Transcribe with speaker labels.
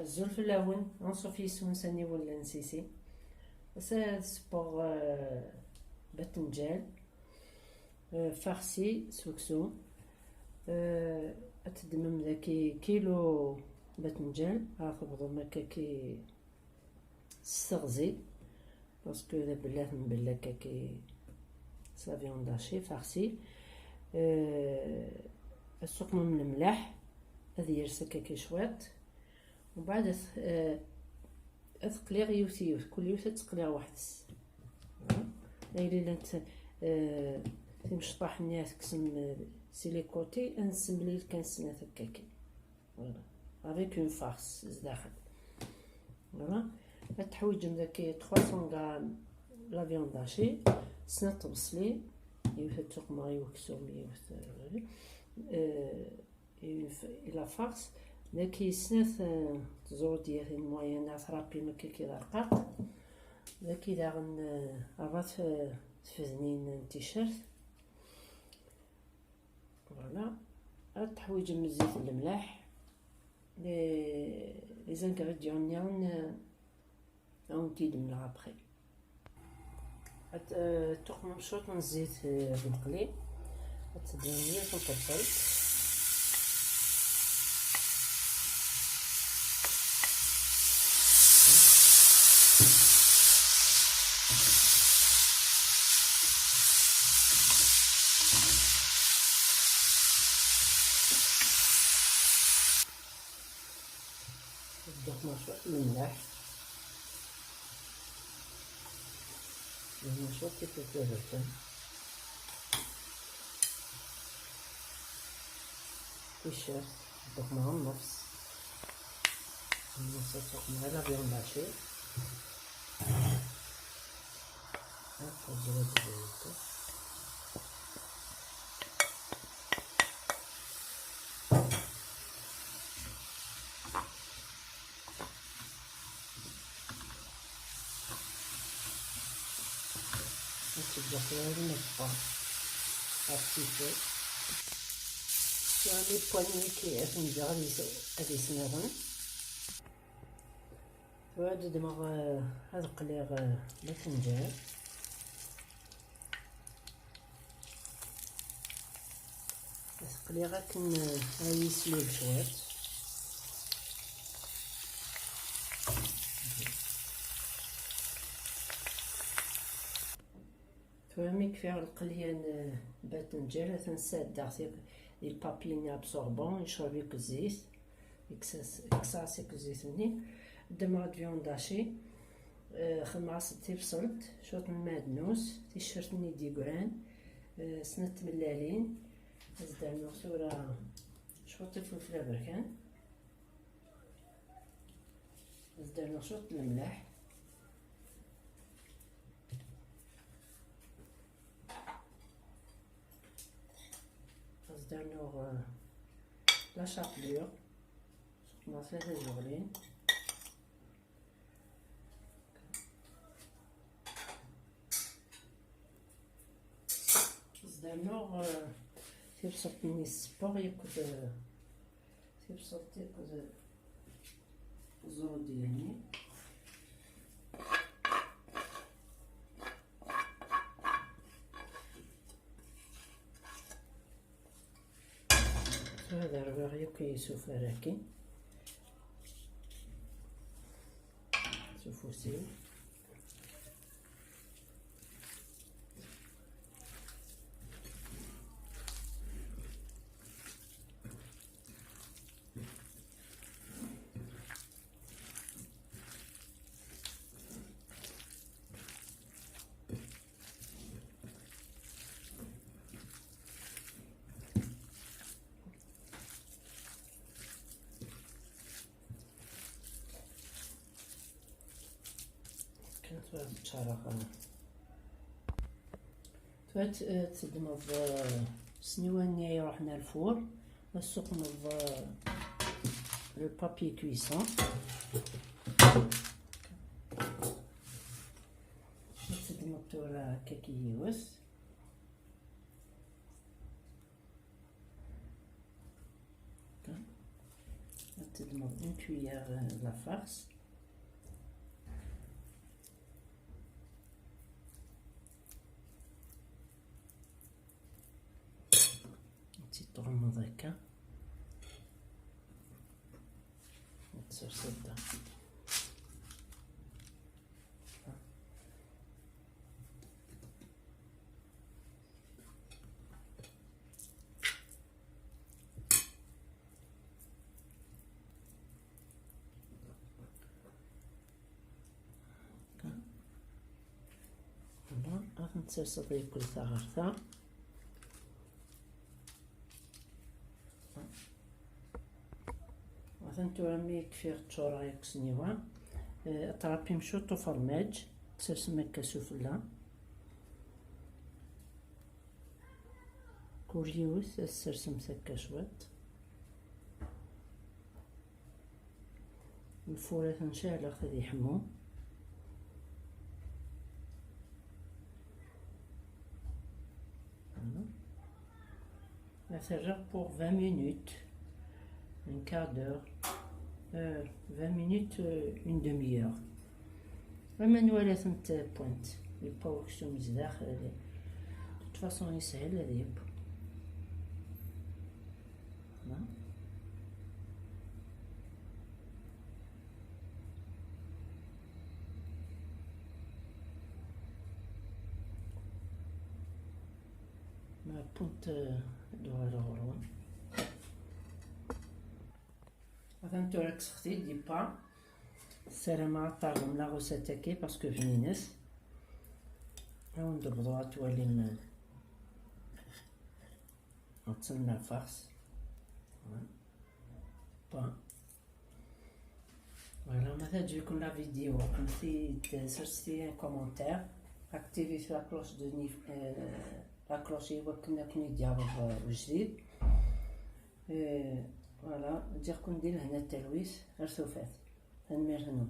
Speaker 1: الزول في الأول نصوفي سونساني ولا نسيسي سا سبور باذنجان فارسي سوكسو أتدمم ذاكي كيلو باذنجان تبغضو ماكا كي ستغزي باسكو لا بلات نبلا كي سا فيونداشي فارسي السقم من الملح هذه يرسى كي شويط ومن بعد أثقليغ يوث كل يوث تقليغ وحدس إلا لانت تمشطاح نياث كسم سي كوتي انسمليل كنسنا هكاكي فوالا افيك اون فارس زداخل فوالا تحويجم داكي 300 غرام لا فيوند هاشي سنة تبصلي يوث تقما يوكسوم يوث الى فارس داكي سنة تزور ديال الموينة ثرابي مكا كي رقاق داكي داغن عرفت تفزنين تيشيرت فوالا التحويج من الزيت الملح لي زانغريديون نيان اون تيد من ابخي تقم مشوط من الزيت المقلي تديني تنطبل ضفنا شوية الملح ضفنا شوية الفلفل الروسي تيشيرت ضفنا النص ضفنا لا فيوند هاشي نحط الزيت J'aurai mettre un petit peu sur les poignées qui sont هذه سنابن وهذا دماغ هذا قليغ باذنجان قليغ كن يسلي بشويط فهمي كفاية القليان باذنجان تنساد داغ البابيين ابسوربون يشرب الزيت يكساسيك الزيتني دماغ فيوند هاشي خماس تيبسلت شوط من المعدنوس تيشرتني ديكوران سنة ملالين زدنا صورة شوط الفلفل البركان زدنا شوط الملح زدنا لا شابلور شطنا 3 زغلين زدنا تيبسطني السبور ياكل تيبسط ياكل الزرود ديالي هذا ربع يكيسو فراكي شوفوا سيو تدمض سنيواني يروحنا الفور نسقمض لو بابي كويسون تدمض تورا كاكيوس تدمر اون كويير لا فارس. تغمض هكا تصير سدة. راح نتصير صديق كل ثغرثة. مثلا تورمي كفير تشورا يكسنيوا اطرابي مشوطو فرماج تسرسم هكا سفلى كوريوس تسرسم هكا شوات. الفورة تنشعل خذ يحمو. نفرغ pour 20 minutes. Un quart d'heure, 20 minutes, une demi-heure. المنوالة ثنت بوينت يبقاو كشتو مزداخل هذا. de toute façon يسهل هذا يبقى. ما بونت دوار الغرون. مثلا تورك سختي دي با السلامة طاغم لا غوساتاكي باسكو فينينس. هاو ندبضوها تولي نتسنى الفرس با. فوالا مثلا تجيكم لا فيديو كنتي تسرستي ان كومونتير اكتيفي في لا كلوش دو نيف لا كلوش يوكلنا كون يدير جديد. فوالا نديركم ندير هنا التلويث غير سوفات. هنمير هنا.